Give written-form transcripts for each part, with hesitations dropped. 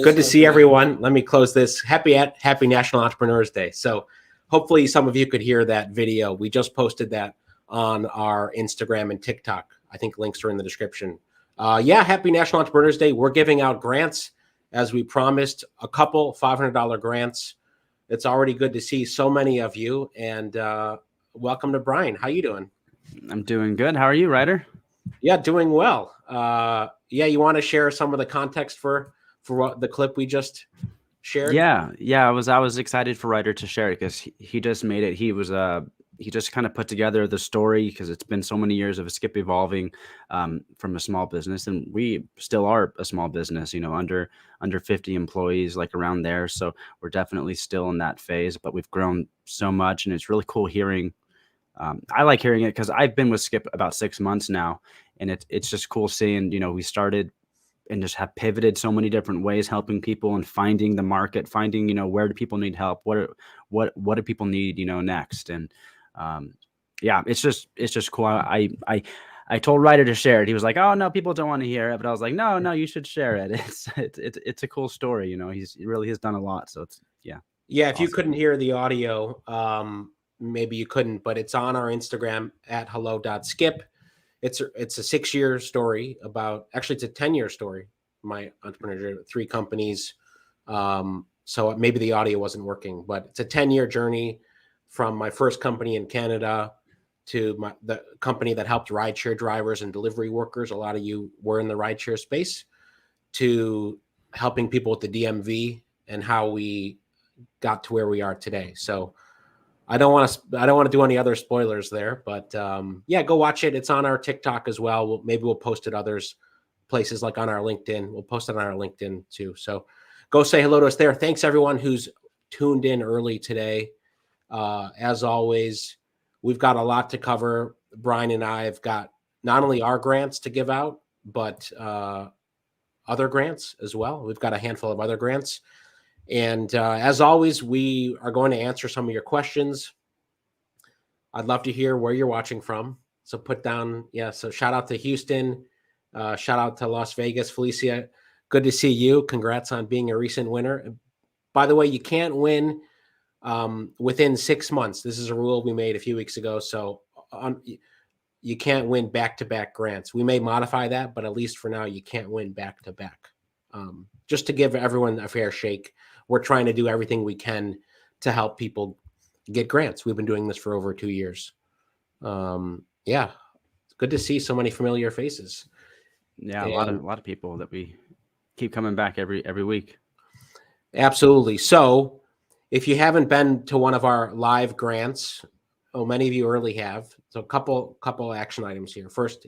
Good to see everyone. Let me close this. Happy National Entrepreneurs Day. So hopefully some of you could hear that video. We just posted that on our Instagram and TikTok. I think links are in the description. Happy National Entrepreneurs Day. We're giving out grants as we promised, a couple $500 grants. It's already good to see so many of you. And welcome to Brian. How you doing? I'm doing good. How are you, Ryder? Yeah, doing well. You want to share some of the context for what the clip we just shared? Yeah. I was excited for Ryder to share it because he just made it. He just kind of put together the story because it's been so many years of Skip evolving from a small business, and we still are a small business, under 50 employees, like around there. So we're definitely still in that phase, but we've grown so much, and it's really cool hearing. I like hearing it because I've been with Skip about 6 months now, and it's just cool seeing, we started and just have pivoted so many different ways, helping people and finding the market, finding, where do people need help? What do people need, next? And it's just cool. I told Ryder to share it. He was like, "Oh no, people don't want to hear it," but I was like, "No, you should share it. It's a cool story. He really has done a lot. So it's If awesome. You couldn't hear the audio, maybe you couldn't, but it's on our Instagram at hello.skip. It's a 6-year story it's a 10-year story. My entrepreneurship, 3 companies. So maybe the audio wasn't working, but it's a 10-year journey from my first company in Canada to the company that helped rideshare drivers and delivery workers. A lot of you were in the rideshare space, to helping people with the DMV and how we got to where we are today. So I don't want to do any other spoilers there, but go watch it. It's on our TikTok as well. Maybe we'll post it others places, like on our LinkedIn. We'll post it on our LinkedIn too. So go say hello to us there. Thanks everyone who's tuned in early today. As always, we've got a lot to cover. Brian and I have got not only our grants to give out, but other grants as well. We've got a handful of other grants. And as always, we are going to answer some of your questions. I'd love to hear where you're watching from. So put down, so shout out to Houston. Shout out to Las Vegas. Felicia, good to see you. Congrats on being a recent winner. By the way, you can't win within 6 months. This is a rule we made a few weeks ago. So you can't win back-to-back grants. We may modify that, but at least for now, you can't win back-to-back. Just to give everyone a fair shake, we're trying to do everything we can to help people get grants. We've been doing this for over 2 years. It's good to see so many familiar faces. Yeah, a lot of people that we keep coming back every week. Absolutely. So if you haven't been to one of our live grants, many of you early have. So a couple action items here. First,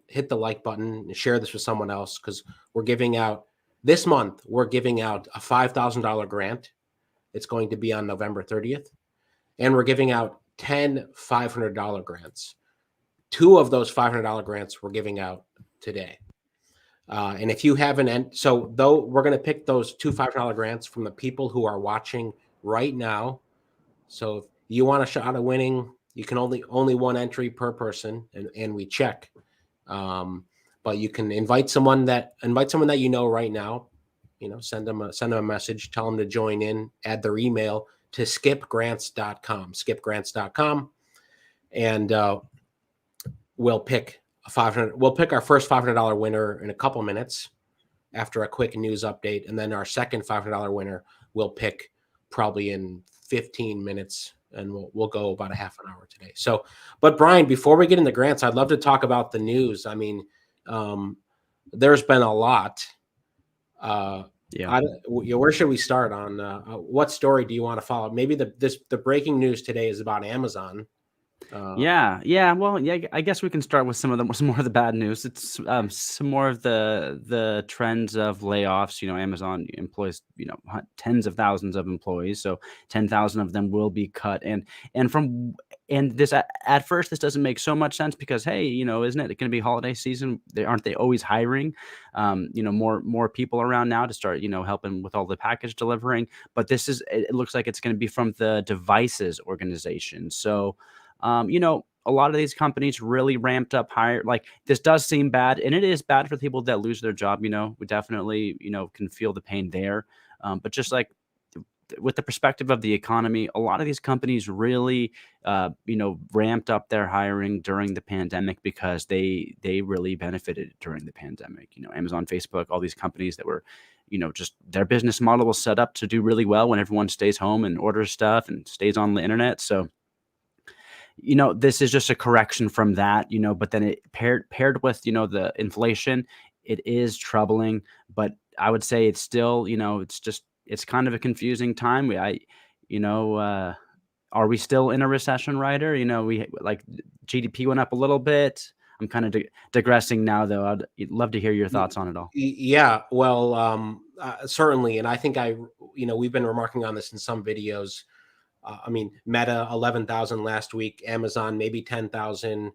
hit the like button and share this with someone else, because we're giving out this month. We're giving out a $5,000 grant. It's going to be on November 30th, and we're giving out 10 $500 grants. 2 of those $500 grants we're giving out today. And if you haven't, though we're going to pick those 2 $500 grants from the people who are watching right now. So if you want a shot at winning, you can only one entry per person, and we check. But you can invite someone that you know right now. Send them a message, tell them to join in, add their email to skipgrants.com, and we'll pick our first $500 winner in a couple minutes after a quick news update, and then our second $500 winner we'll pick probably in 15 minutes, and we'll go about a half an hour today. So, but Brian, before we get into grants, I'd love to talk about the news. I mean, there's been a lot. Where should we start on what story do you want to follow? Maybe the breaking news today is about Amazon. Well, I guess we can start with some more of the bad news. It's some more of the trends of layoffs. Amazon employs tens of thousands of employees, so 10,000 of them will be cut. And this at first this doesn't make so much sense, because hey, isn't it going to be holiday season? Aren't they always hiring more people around now to start helping with all the package delivering? But it looks like it's going to be from the devices organization. So a lot of these companies really ramped up higher. Like, this does seem bad, and it is bad for people that lose their job. We definitely, can feel the pain there. But just like with the perspective of the economy, a lot of these companies really, ramped up their hiring during the pandemic because they really benefited during the pandemic. Amazon, Facebook, all these companies that were, just their business model was set up to do really well when everyone stays home and orders stuff and stays on the internet. So, this is just a correction from that, but then it paired with, the inflation, it is troubling, but I would say it's still, it's kind of a confusing time. You know, uh, are we still in a recession, Ryder? We like GDP went up a little bit. I'm kind of digressing now, though. I'd love to hear your Y- thoughts on it all. Yeah, well, certainly, and I think we've been remarking on this in some videos. I mean, Meta 11,000 last week, Amazon maybe 10,000,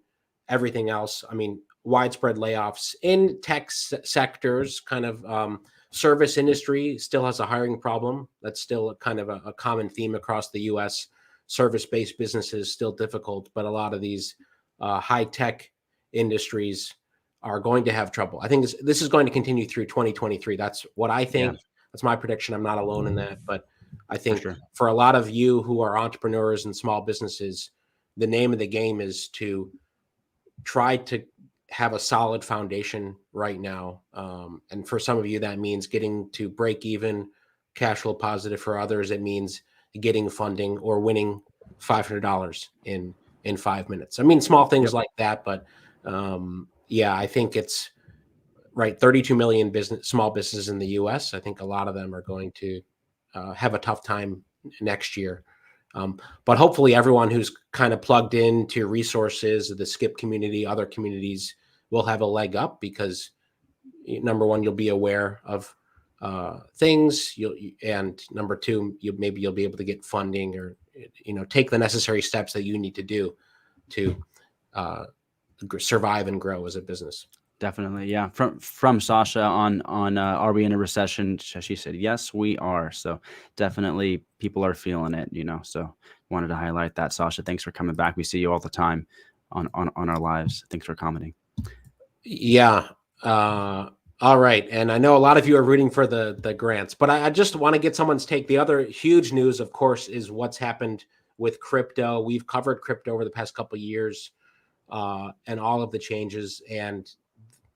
everything else. I mean, widespread layoffs in tech sectors. Kind of service industry still has a hiring problem. That's still kind of a common theme across the U.S. Service-based businesses still difficult, but a lot of these high tech industries are going to have trouble. I think this is going to continue through 2023. That's what I Yeah, think. That's my prediction. I'm not alone in that, but I for think sure. for a lot of you who are entrepreneurs and small businesses, the name of the game is to try to have a solid foundation right now. And for some of you, that means getting to break even, cash flow positive. For others, it means getting funding or winning $500 in 5 minutes. I mean, small things Yep. like that, but yeah, I think it's right. 32 million small businesses in the U.S. I think a lot of them are going to have a tough time next year. But hopefully, everyone who's kind of plugged into resources, the Skip community, other communities, will have a leg up because number one, you'll be aware of things. And number two, maybe you'll be able to get funding or take the necessary steps that you need to do to uh, survive and grow as a business. Definitely, yeah. From Sasha on are we in a recession? She said yes, we are. So definitely, people are feeling it. So wanted to highlight that, Sasha. Thanks for coming back. We see you all the time on our lives. Thanks for commenting. Yeah. Uh, all right. And I know a lot of you are rooting for the grants, but I just want to get someone's take. The other huge news, of course, is what's happened with crypto. We've covered crypto over the past couple of years and all of the changes, and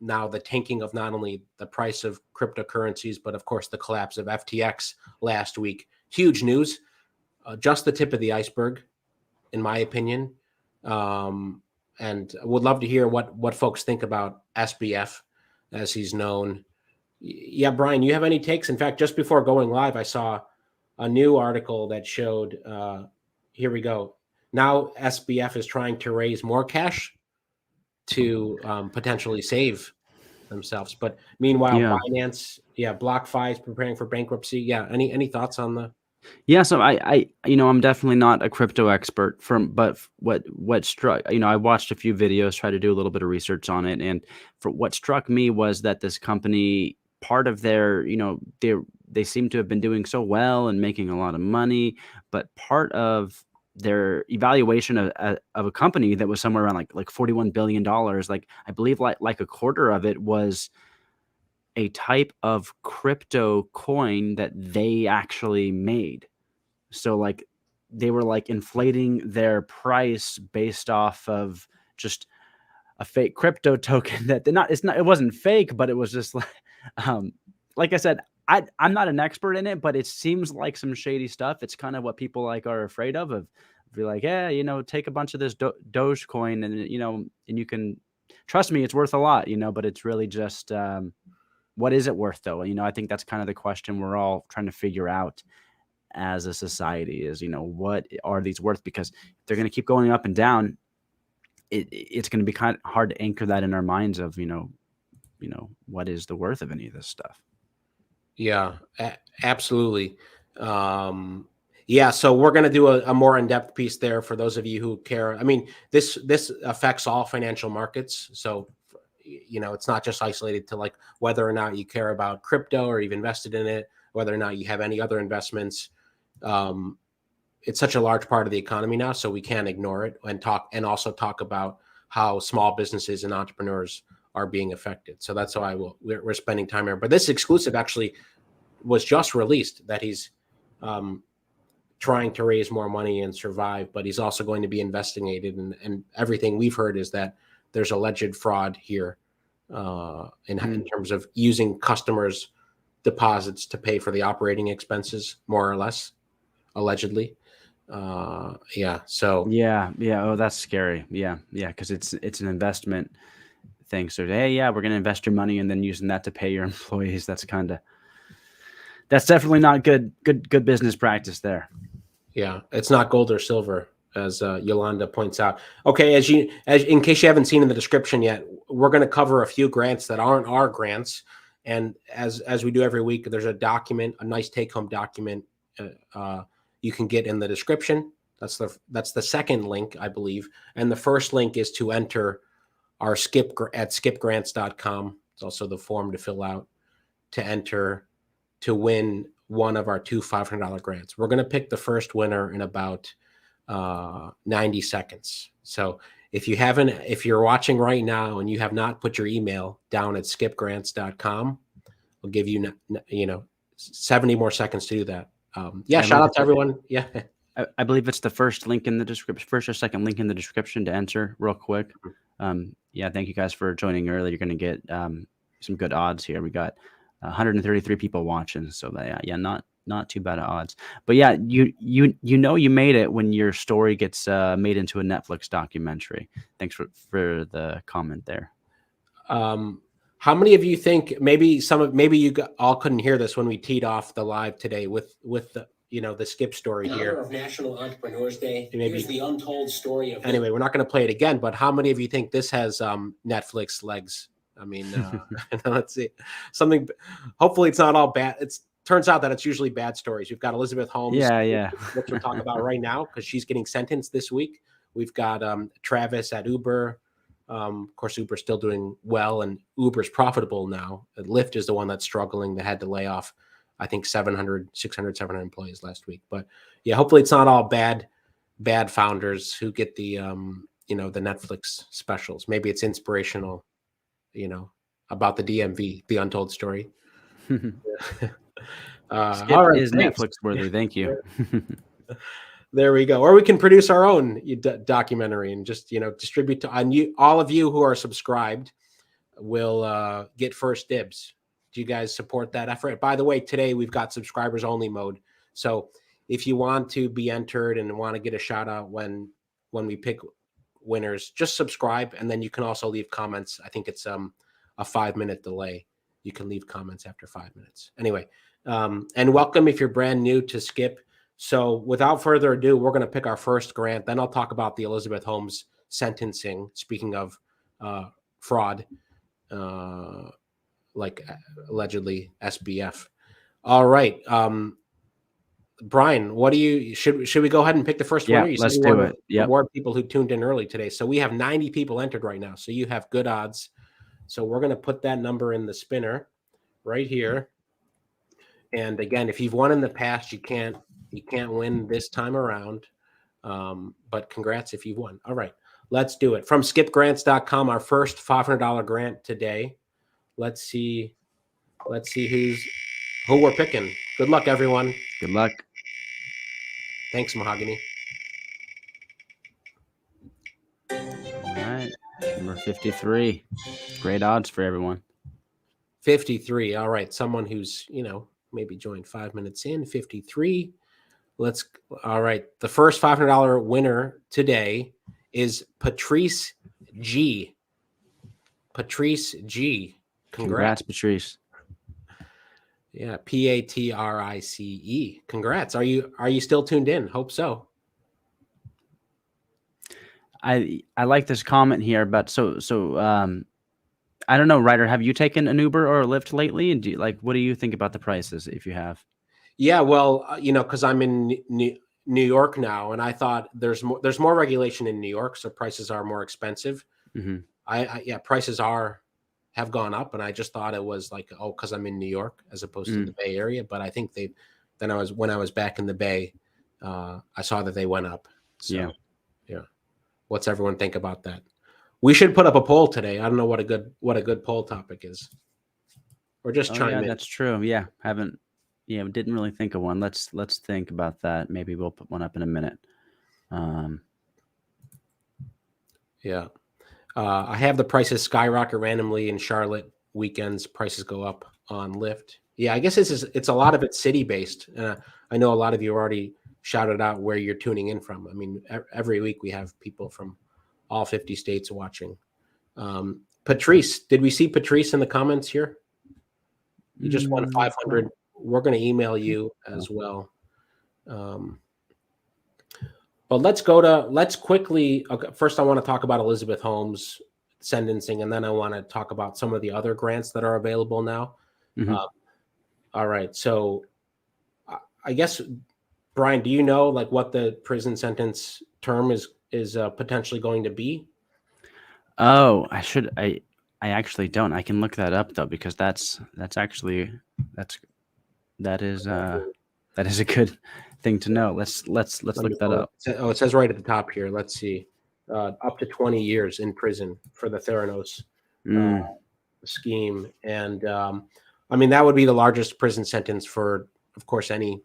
now the tanking of not only the price of cryptocurrencies, but of course the collapse of FTX last week. Huge news. Just the tip of the iceberg, in my opinion. Um, and would love to hear what folks think about SBF, as he's known. Yeah, Brian, you have any takes? In fact, just before going live, I saw a new article that showed. Here we go. Now SBF is trying to raise more cash to potentially save themselves. But meanwhile, Yeah. Binance, yeah, BlockFi is preparing for bankruptcy. Yeah, any thoughts on the? Yeah, so I'm definitely not a crypto expert but what struck, I watched a few videos, tried to do a little bit of research on it, and for what struck me was that this company, part of their, they seem to have been doing so well and making a lot of money, but part of their evaluation of a company that was somewhere around like $41 billion, like I believe like a quarter of it was a type of crypto coin that they actually made. So, like, they were, like, inflating their price based off of just a fake crypto token that they're not it wasn't fake, but it was just um, like I said, I'm not an expert in it, but it seems like some shady stuff. It's kind of what people, like, are afraid of be like, "Yeah, take a bunch of this Dogecoin and, and you can trust me, it's worth a lot," but it's really just, what is it worth, though? I think that's kind of the question we're all trying to figure out as a society is, what are these worth? Because if they're going to keep going up and down, it's going to be kind of hard to anchor that in our minds of, what is the worth of any of this stuff? Yeah, absolutely. Yeah, so we're going to do a more in-depth piece there for those of you who care. I mean, this affects all financial markets, so it's not just isolated to like whether or not you care about crypto or you've invested in it, whether or not you have any other investments. Um, it's such a large part of the economy now, so we can't ignore it and also talk about how small businesses and entrepreneurs are being affected. So that's why we're spending time here. But this exclusive actually was just released, that he's trying to raise more money and survive, but he's also going to be investigated. And everything we've heard is that there's alleged fraud here in terms of using customers' deposits to pay for the operating expenses, more or less, allegedly. Yeah. So Yeah. Oh, that's scary. Yeah. Because it's an investment thing. So hey, yeah, we're gonna invest your money and then using that to pay your employees. That's definitely not good business practice there. yeah, it's not gold or silver, as Yolanda points out. Okay, as in case you haven't seen in the description yet, we're going to cover a few grants that aren't our grants, and as we do every week, there's a document, a nice take-home document you can get in the description. That's the second link, I believe, and the first link is to enter our skip at skipgrants.com. It's also the form to fill out to enter to win one of our two $500 grants. We're going to pick the first winner in about 90 seconds. So if you're watching right now and you have not put your email down at skipgrants.com, we'll give you 70 more seconds to do that. Shout out to everyone. Yeah. I believe it's the first link in the description, first or second link in the description to enter real quick. Yeah, thank you guys for joining early. You're going to get some good odds here. We got 133 people watching, so yeah, not too bad at odds. But yeah, you made it when your story gets made into a Netflix documentary. Thanks for the comment there. How many of you think maybe you all couldn't hear this when we teed off the live today with the the skip story here of National Entrepreneurs Day? Here's the untold story of. Anyway, we're not going to play it again, but how many of you think this has Netflix legs? I mean, let's see something. Hopefully, it's not all bad. Turns out that it's usually bad stories. We've got Elizabeth Holmes. Yeah. Which we'll talk about right now because she's getting sentenced this week. We've got Travis at Uber. Of course, Uber's still doing well, and Uber's profitable now. Lyft is the one that's struggling. They had to lay off, I think, 700 employees last week. But yeah, hopefully it's not all bad founders who get the the Netflix specials. Maybe it's inspirational, about the DMV, the untold story. Skip all right, is thanks. Netflix worthy. Thank you. There we go. Or we can produce our own documentary and just distribute to all of you who are subscribed will get first dibs. Do you guys support that effort? By the way, today we've got subscribers only mode. So if you want to be entered and want to get a shout out when we pick winners, just subscribe, and then you can also leave comments. I think it's a 5-minute delay. You can leave comments after 5 minutes. Anyway, and welcome if you're brand new to Skip. So without further ado, we're going to pick our first grant. Then I'll talk about the Elizabeth Holmes sentencing. Speaking of fraud, like allegedly SBF. All right. Brian, what do you should we go ahead and pick the first winner? You let's do it. Yeah. Reward people who tuned in early today. So we have 90 people entered right now. So you have good odds. So we're going to put that number in the spinner right here. And again, if you've won in the past, you can't win this time around. But congrats if you've won. All right, let's do it. From skipgrants.com, our first $500 grant today. Let's see who we're picking. Good luck, everyone. Good luck. Thanks, Mahogany. All right, number 53. Great odds for everyone. 53. All right, someone who's maybe joined 5 minutes in. 53. All right. The first $500 winner today is Patrice G. Patrice G. Congrats, Patrice. Yeah, Patrice. Congrats. Are you still tuned in? Hope so. I like this comment here, but so I don't know, Ryder, have you taken an Uber or a Lyft lately? And what do you think about the prices if you have? Yeah, well, because I'm in New York now, and I thought there's more regulation in New York, so prices are more expensive. Mm-hmm. Prices have gone up, and I just thought it was because I'm in New York as opposed to the Bay Area. But I think when I was back in the Bay, I saw that they went up. Yeah. So, yeah. What's everyone think about that? We should put up a poll today. I don't know what a good poll topic is, or just Oh yeah, chime in. that's true. Yeah, haven't. Yeah, we didn't really think of one. Let's think about that. Maybe we'll put one up in a minute. Yeah. I have the prices skyrocket randomly in Charlotte. Weekends prices go up on Lyft. Yeah, I guess it's a lot of it's city based. I know a lot of you already shouted out where you're tuning in from. I mean, every week we have people from all 50 states watching. Patrice, did we see Patrice in the comments here? You just won 500. We're going to email you as well. But let's quickly. Okay, first, I want to talk about Elizabeth Holmes sentencing, and then I want to talk about some of the other grants that are available now. All right. So I guess, Brian, do you know like what the prison sentence term is potentially going to be? Oh, I actually don't. I can look that up though, because that is a good thing to know. Let's look that up. Oh, it says right at the top here. Let's see. Up to 20 years in prison for the Theranos scheme. And I mean, that would be the largest prison sentence for, of course, any,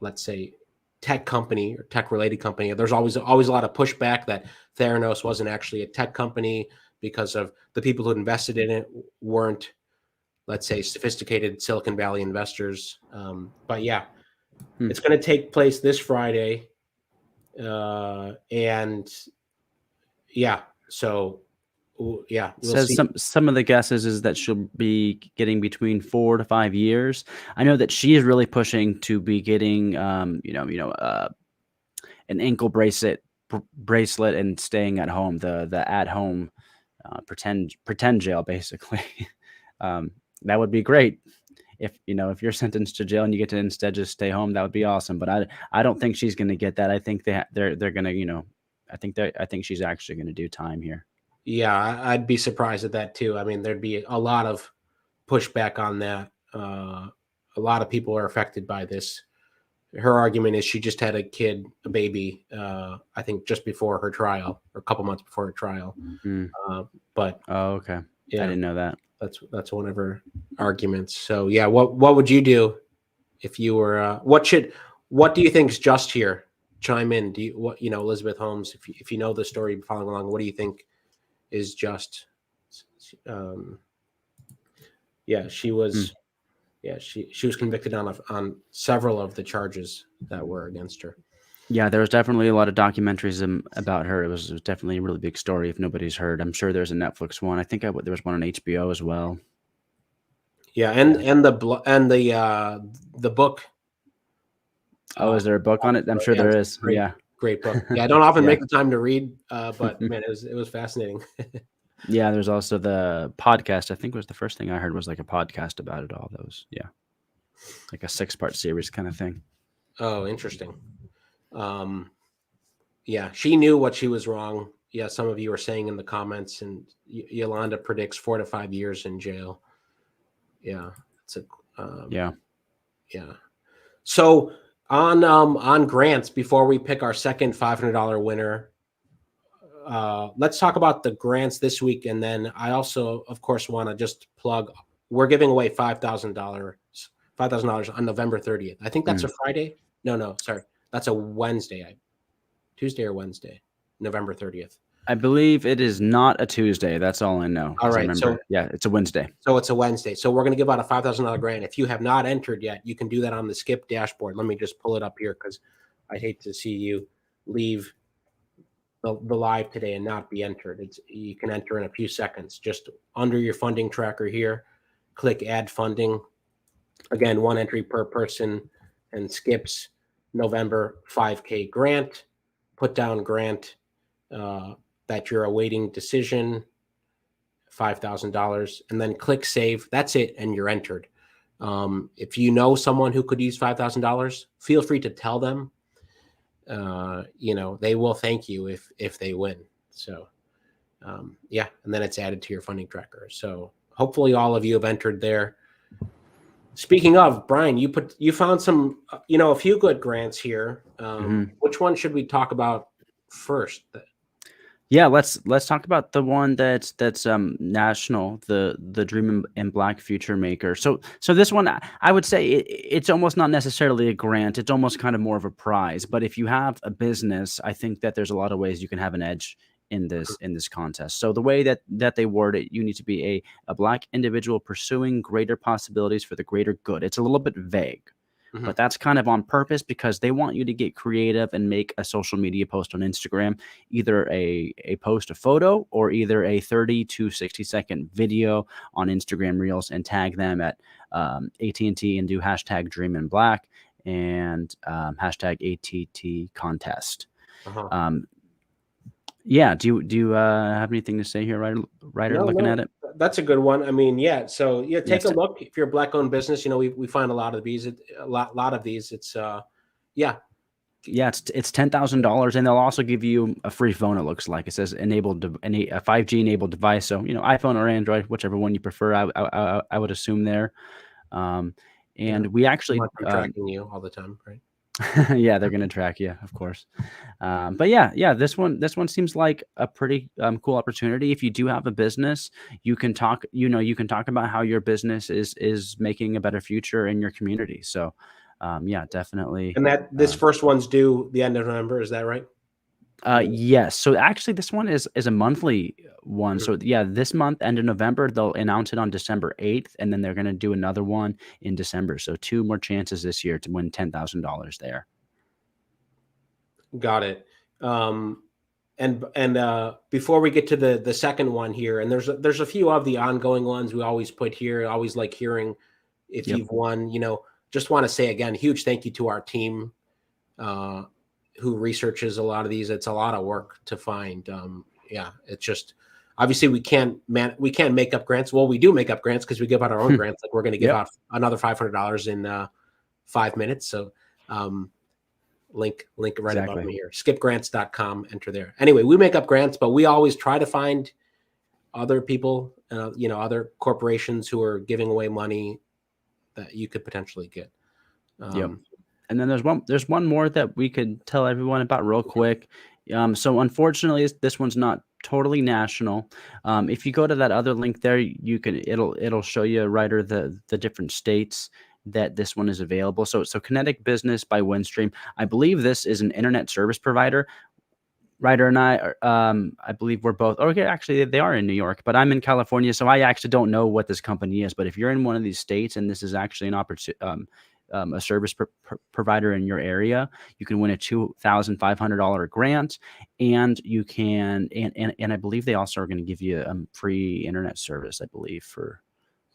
let's say, tech company or tech related company. There's always a lot of pushback that Theranos wasn't actually a tech company because of the people who invested in it weren't, let's say, sophisticated Silicon Valley investors. But yeah, it's going to take place this Friday. And yeah, so yeah, we'll says see. some of the guesses is that she'll be getting between 4 to 5 years. I know that she is really pushing to be getting an ankle bracelet and staying at home, the at home pretend jail basically. That would be great if you're sentenced to jail and you get to instead just stay home. That would be awesome. But I don't think she's going to get that. I think they're going to I think she's actually going to do time here. Yeah, I'd be surprised at that too. I mean, there'd be a lot of pushback on that. A lot of people are affected by this. Her argument is she just had a baby, I think just before her trial, or a couple months before her trial. But okay, yeah, I didn't know that. That's one of her arguments. So yeah, what would you do if you were? What do you think is just here? Chime in. Do you Elizabeth Holmes? If you know the story, following along, what do you think is just? Yeah, she was. Yeah, she was convicted on several of the charges that were against her. Yeah, there was definitely a lot of documentaries about her. It was definitely a really big story. If nobody's heard, I'm sure there's a Netflix one. I think there was one on HBO as well. Yeah, and the book. Oh, is there a book on it? I'm sure there is. Great book. Yeah, I don't often make the time to read, but man, it was fascinating. Yeah, there's also the podcast. I think was the first thing I heard was like a podcast about it all. Those, like a 6-part series kind of thing. Oh, interesting. Yeah, she knew what she was wrong. Yeah, some of you are saying in the comments, and Yolanda predicts 4 to 5 years in jail. Yeah, it's yeah. So on grants, before we pick our second $500 winner, let's talk about the grants this week, and then I also, of course, want to just plug. We're giving away $5,000 on November 30th. I think that's a Friday. No, sorry, that's a Wednesday. Tuesday or Wednesday, November 30th. I believe it is not a Tuesday. That's all I know. All right. So yeah, it's a Wednesday. So it's a Wednesday. So we're going to give out a $5,000 grant. If you have not entered yet, you can do that on the Skip dashboard. Let me just pull it up here because I hate to see you leave the live today and not be entered. You can enter in a few seconds. Just under your funding tracker here, click Add Funding. Again, 1 entry per person, and Skip's November 5K grant. Put down grant that you're awaiting decision, $5,000, and then click Save. That's it, and you're entered. If you know someone who could use $5,000, feel free to tell them. They will thank you if they win. So, and then it's added to your funding tracker. So hopefully all of you have entered there. Speaking of, Brian, you found some, a few good grants here. Mhm. Which one should we talk about first? Yeah, let's talk about the one that's national, the Dream in Black Future Maker. So this one, I would say it's almost not necessarily a grant. It's almost kind of more of a prize. But if you have a business, I think that there's a lot of ways you can have an edge in this contest. So the way that they word it, you need to be a Black individual pursuing greater possibilities for the greater good. It's a little bit vague. Mhm. But that's kind of on purpose because they want you to get creative and make a social media post on Instagram, either a post a photo or either a 30 to 60-second video on Instagram Reels and tag them at AT&T and do hashtag Dream in Black and hashtag ATT contest. Uh-huh. Um, yeah, do you have anything to say here, Ryder, No, looking at no, it? that's a good one. I mean, yeah. So yeah, take a Yes. look if you're a Black-owned business. We find a lot of these. A lot of these. It's yeah. Yeah, it's $10,000, and they'll also give you a free phone. It looks like it says enabled a 5G enabled device. So iPhone or Android, whichever one you prefer. I would assume there. Um, Yeah. and we actually, Want them tracking you all the time, right? yeah, they're gonna track you, of course. But yeah, this one seems like a pretty cool opportunity. If you do have a business, you can talk. You can talk about how your business is making a better future in your community. So, yeah, definitely. And that this Um, first one's due the end of November. Is that right? Yes. So actually, this one is a monthly one. Mhm. So yeah, this month, end of November, they'll announce it on December 8th, and then they're going to do another one in December. So two more chances this year to win $10,000 there. Got it. Um, and before we get to the second one here, and there's a few of the ongoing ones we always put here. I always like hearing if Yep. you've won. Just want to say again, huge thank you to our team uh, who researches a lot of these. It's a lot of work to find. Yeah, it's just obviously we can't make up grants. Well, we do make up grants because we give out our own grants. Like we're going to give Yep. out another $500 in 5 minutes. So link right above Exactly. me here. Skipgrants.com. Enter there. Anyway, we make up grants, but we always try to find other people, other corporations who are giving away money that you could potentially get. Yep. Um, And then there's one more that we could tell everyone about real quick. So unfortunately, this one's not totally national. If you go to that other link there, it'll show you, Ryder, the different states that this one is available. So Kinetic Business by Windstream. I believe this is an internet service provider. Ryder and I believe we're both. Okay, actually, they are in New York, but I'm in California, so I actually don't know what this company is. But if you're in one of these states and this is actually an opportunity, a service provider in your area, you can win a $2,500 grant, and you can, and I believe they also are going to give you free internet service, I believe, for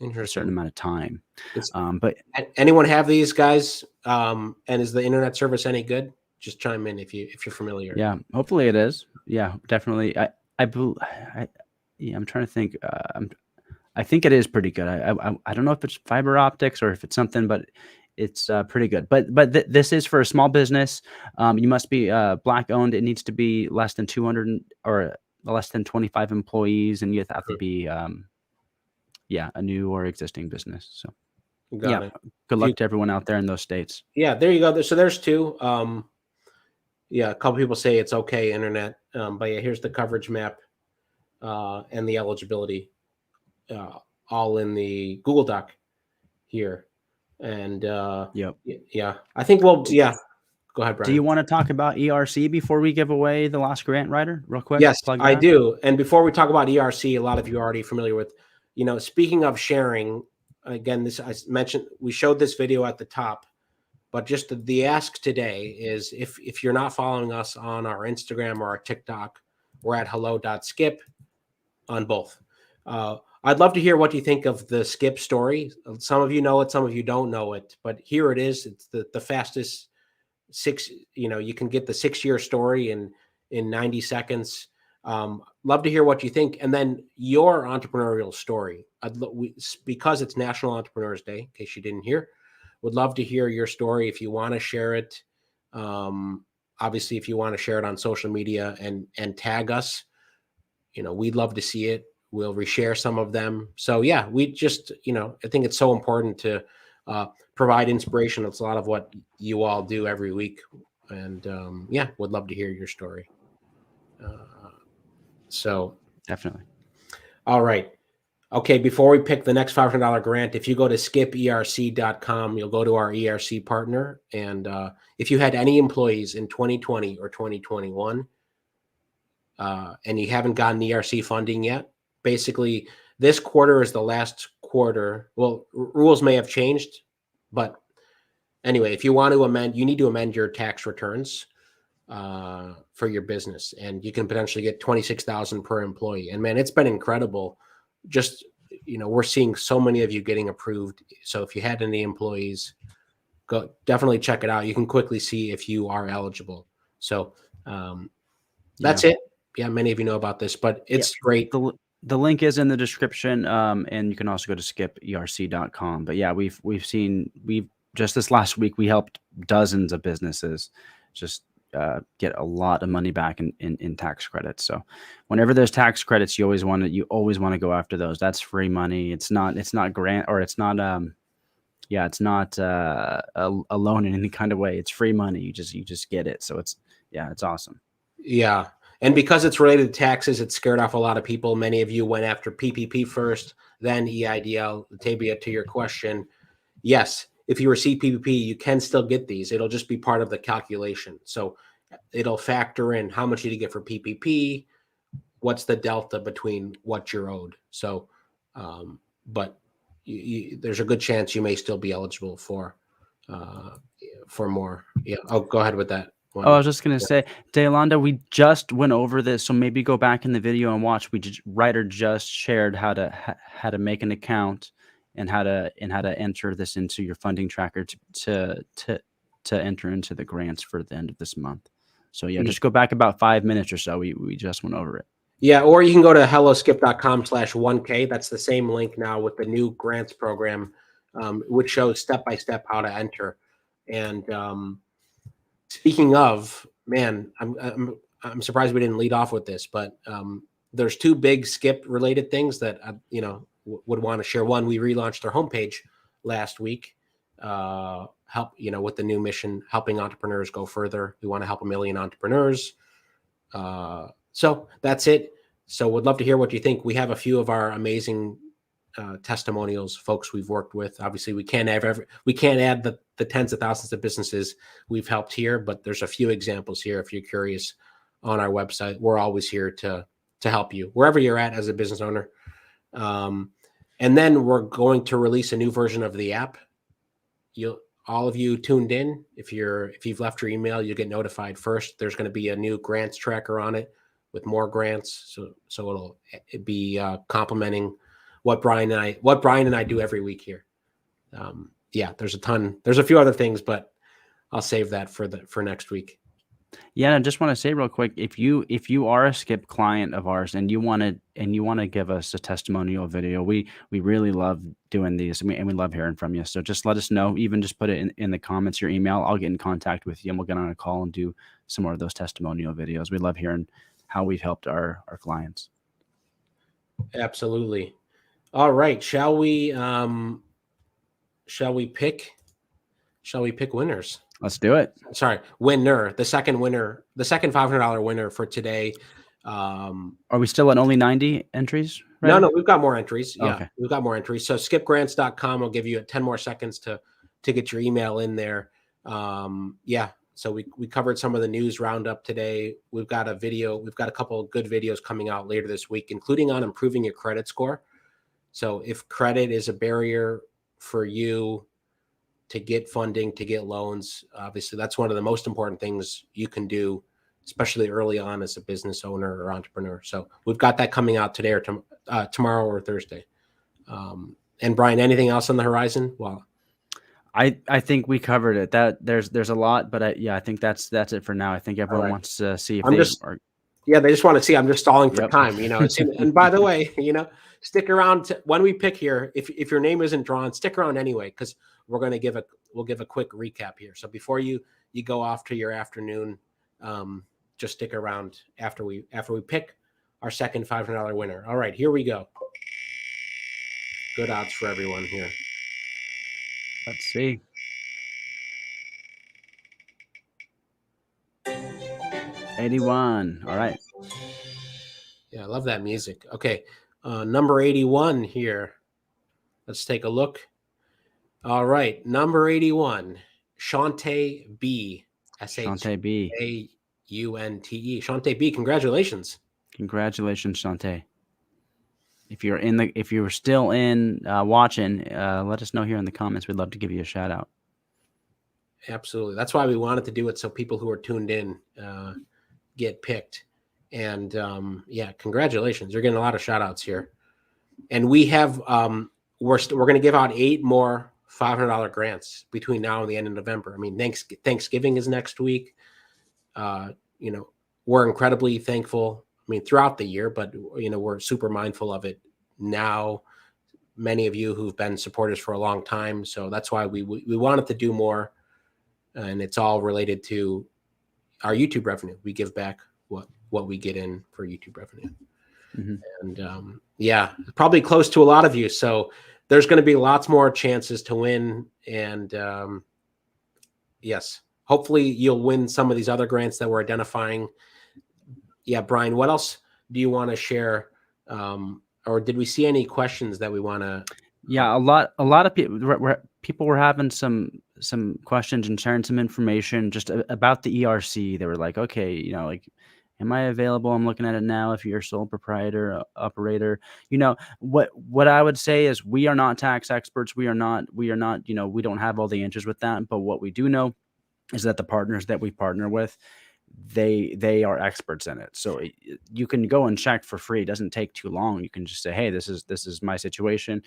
a certain Interesting. amount of time. Is But anyone have these guys? And is the internet service any good? Just chime in if you're familiar. yeah, hopefully it is. Yeah, definitely. Yeah, I'm trying to think. I think it is pretty good. I don't know if it's fiber optics or if it's something, but it's pretty good. But this is for a small business. You must be Black owned. It needs to be less than 200 or less than 25 employees, and you have to be yeah, a new or existing business. So yeah, Got it. good Few- luck to everyone out there in those states. Yeah, there you go. So there's two. Yeah, a couple people say it's okay internet, but yeah, here's the coverage map and the eligibility, uh, all in the Google Doc here. And Yep. yeah, I think yeah. Go ahead, Do you Brian. want to talk about ERC before we give away the last grant, Ryder? Real quick, Yes, plug I that. do. And before we talk about ERC, a lot of you are already familiar with, speaking of sharing, again, this I mentioned, we showed this video at the top, but just the ask today is if you're not following us on our Instagram or our TikTok, we're at hello.skip on both. I'd love to hear what you think of the Skip story. Some of you know it, some of you don't know it, but here it is. It's the fastest you can get the 6-year story in 90 seconds. Love to hear what you think, and then your entrepreneurial story. Because it's National Entrepreneurs Day, in case you didn't hear, would love to hear your story if you want to share it. Obviously, if you want to share it on social media and tag us, we'd love to see it. We'll reshare some of them. So yeah, we just, I think it's so important to provide inspiration. It's a lot of what you all do every week. And yeah, would love to hear your story. So, Definitely. all right. Okay, before we pick the next $500 grant, if you go to skiperc.com, you'll go to our ERC partner. And if you had any employees in 2020 or 2021, and you haven't gotten ERC funding yet, basically this quarter is the last quarter. Well, rules may have changed, but anyway, if you want to amend, you need to amend your tax returns for your business, and you can potentially get 26,000 per employee. And man, it's been incredible. Just, we're seeing so many of you getting approved. So if you had any employees, go definitely check it out. You can quickly see if you are eligible. So that's it. Yeah, many of you know about this, but it's great. The link is in the description, and you can also go to skiperc.com. But yeah, we've just this last week we helped dozens of businesses just get a lot of money back in tax credits. So whenever there's tax credits, you always want to go after those. That's free money. It's not grant, or it's not it's not a loan in any kind of way. It's free money. You just get it. So it's awesome. Yeah. And because it's related to taxes, it scared off a lot of people. Many of you went after PPP first, then EIDL. Tabia, to your question, yes, if you receive PPP, you can still get these. It'll just be part of the calculation. So it'll factor in how much you get for PPP, what's the delta between what you're owed. So, but there's a good chance you may still be eligible for more. Yeah. Oh, go ahead with that one. Oh, I was just gonna say, Deolanda, we just went over this, so maybe go back in the video and watch. Ryder just shared how to make an account and how to enter this into your funding tracker to enter into the grants for the end of this month. So yeah, just go back about 5 minutes or so. We just went over it. Yeah, or you can go to helloskip.com/1K. That's the same link now with the new grants program, which shows step-by-step how to enter. And speaking of, man, I'm surprised we didn't lead off with this, but there's two big Skip related things that would want to share. One, we relaunched our homepage last week. Help with the new mission, helping entrepreneurs go further. We want to help 1 million entrepreneurs. So that's it. So would love to hear what you think. We have a few of our amazing testimonials, folks we've worked with. Obviously, we can't add the tens of thousands of businesses we've helped here, but there's a few examples here. If you're curious, on our website, we're always here to help you wherever you're at as a business owner. And then we're going to release a new version of the app. All of you tuned in, if you've left your email, you get notified first. There's going to be a new grants tracker on it with more grants. So it'll be complementing what Brian and I do every week here. There's a few other things, but I'll save that for next week. Yeah, and I just want to say real quick, if you are a Skip client of ours and you want to give us a testimonial video, we really love doing these, and we love hearing from you. So just let us know. Even just put it in the comments, your email. I'll get in contact with you, and we'll get on a call and do some more of those testimonial videos. We love hearing how we've helped our clients. Absolutely. All right, shall we pick winners? Let's do it. Sorry, winner. The second $500 winner for today. Are we still at only 90 entries? Right? No, we've got more entries. Yeah, okay. We've got more entries. So skipgrants.com will give you 10 more seconds to get your email in there. So we covered some of the news roundup today. We've got a video. We've got a couple of good videos coming out later this week, including on improving your credit score. So if credit is a barrier for you to get funding, to get loans, obviously that's one of the most important things you can do, especially early on as a business owner or entrepreneur. So we've got that coming out today or tomorrow or Thursday. And Brian, anything else on the horizon? Well, I think we covered it. That there's a lot, but I think that's it for now. I think everyone wants to see if they just want to see. I'm just stalling for time, and by the way, stick around when we pick here. If your name isn't drawn, stick around anyway, because we'll give a quick recap here. So before you go off to your afternoon, just stick around after we pick our second $500 winner. All right, here we go. Good odds for everyone here. Let's see. 81. All right. Yeah, I love that music. Okay, number 81 here. Let's take a look. All right, number 81, Shantae B. Shantae B. Shaunte. Shantae B, congratulations. Congratulations, Shantae. If you're still in watching, let us know here in the comments. We'd love to give you a shout out. Absolutely. That's why we wanted to do it, so people who are tuned in get picked. And yeah, congratulations. You're getting a lot of shout outs here. And we have we're going to give out 8 more $500 grants between now and the end of November. I mean, Thanksgiving is next week. You know, we're incredibly thankful. I mean, throughout the year, but you know, we're super mindful of it now. Many of you who've been supporters for a long time, so that's why we wanted to do more, and it's all related to our YouTube revenue. We give back what we get in for YouTube revenue. Mm-hmm. And yeah, probably close to a lot of you. So there's going to be lots more chances to win. And yes, hopefully you'll win some of these other grants that we're identifying. Yeah, Brian, what else do you want to share? Or did we see any questions that we want to? Yeah, a lot of people were having some questions and sharing some information just about the ERC. They were like, okay, you know, like, am I available? I'm looking at it now. If you're a sole proprietor, operator, you know, what I would say is we are not tax experts. We are not, you know, we don't have all the answers with that. But what we do know is that the partners that we partner with, they are experts in it. So you can go and check for free. It doesn't take too long. You can just say, hey, this is my situation.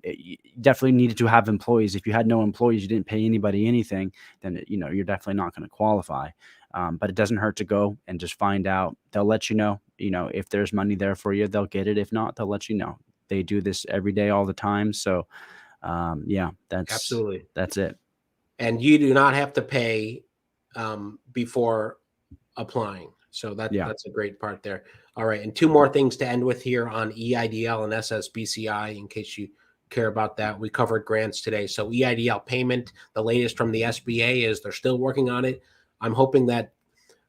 You definitely needed to have employees. If you had no employees, you didn't pay anybody anything, then you know, you're definitely not going to qualify. But it doesn't hurt to go and just find out. They'll let you know, if there's money there for you, they'll get it. If not, they'll let you know. They do this every day, all the time. So yeah, that's it. And you do not have to pay before applying. So that's a great part there. All right. And 2 more things to end with here on EIDL and SSBCI, in case you care about that. We covered grants today. So EIDL payment, the latest from the SBA is they're still working on it. I'm hoping that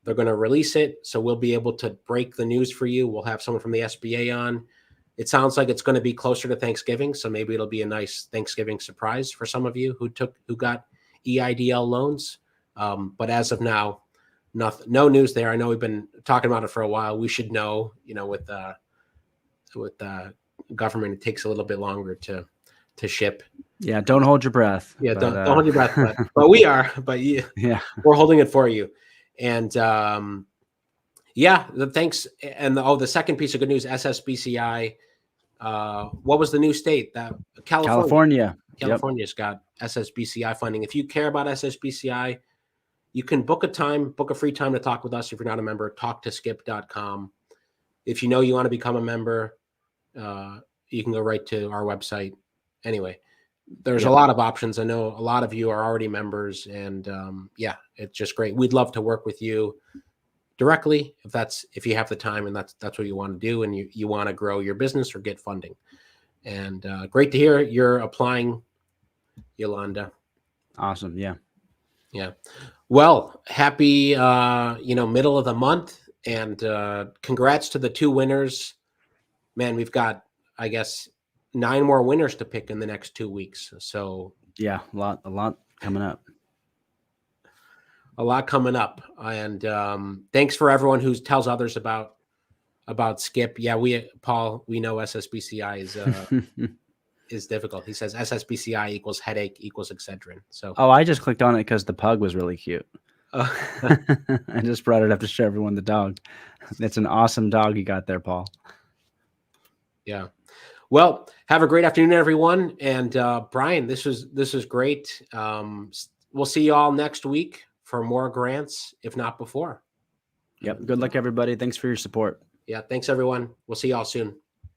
they're going to release it, so we'll be able to break the news for you. We'll have someone from the SBA on. It sounds like it's going to be closer to Thanksgiving, so maybe it'll be a nice Thanksgiving surprise for some of you who got EIDL loans. But as of now, no news there. I know we've been talking about it for a while. We should know, with government, it takes a little bit longer to ship. Yeah, don't hold your breath. Yeah, don't hold your breath. But we are. But yeah, we're holding it for you. And yeah, thanks. And the second piece of good news, SSBCI. What was the new state? That California. California's got SSBCI funding. If you care about SSBCI, you can book a free time to talk with us. If you're not a member, talktoskip.com. If you want to become a member, you can go right to our website. Anyway, there's a lot of options. I know a lot of you are already members, and yeah, it's just great. We'd love to work with you directly if you have the time and that's what you want to do, and you want to grow your business or get funding. And great to hear you're applying, Yolanda. Awesome. Yeah. Well, happy middle of the month, and congrats to the 2 winners. Man, we've got, I guess, 9 more winners to pick in the next 2 weeks. So yeah, a lot coming up. A lot coming up. And thanks for everyone who tells others about Skip. Yeah, Paul, we know SSBCI is difficult. He says SSBCI equals headache equals Excedrin. So I just clicked on it because the pug was really cute. I just brought it up to show everyone the dog. It's an awesome dog you got there, Paul. Yeah. Well, have a great afternoon, everyone. And Brian, this is great. We'll see you all next week for more grants, if not before. Yep. Good luck, everybody. Thanks for your support. Yeah. Thanks, everyone. We'll see you all soon.